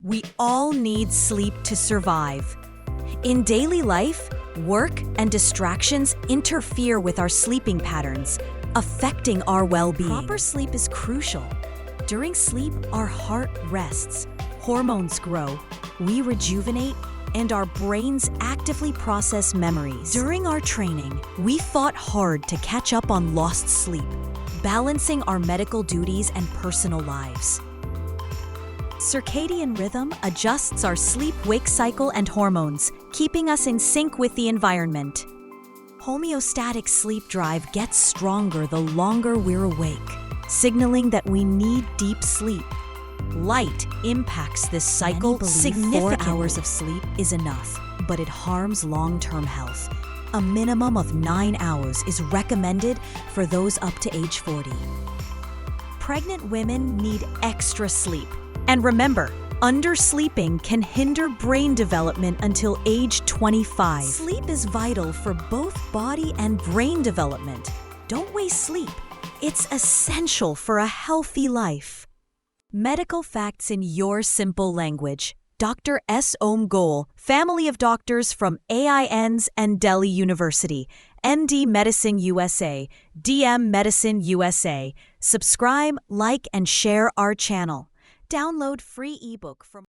We all need sleep to survive. In daily life, work and distractions interfere with our sleeping patterns, affecting our well-being. Proper sleep is crucial. During sleep, our heart rests, hormones grow, we rejuvenate, and our brains actively process memories. During our training, we fought hard to catch up on lost sleep, balancing our medical duties and personal lives. Circadian rhythm adjusts our sleep-wake cycle and hormones, keeping us in sync with the environment. Homeostatic sleep drive gets stronger the longer we're awake, signaling that we need deep sleep. Light impacts this cycle significantly. 4 hours of sleep is enough, but it harms long-term health. A minimum of 9 hours is recommended for those up to age 40. Pregnant women need extra sleep. And remember, undersleeping can hinder brain development until age 25. Sleep is vital for both body and brain development. Don't waste sleep. It's essential for a healthy life. Medical facts in your simple language. Dr. S. Om Gol, family of doctors from AINs and Delhi University, MD Medicine USA, DM Medicine USA. Subscribe, like, and share our channel. Download free ebook from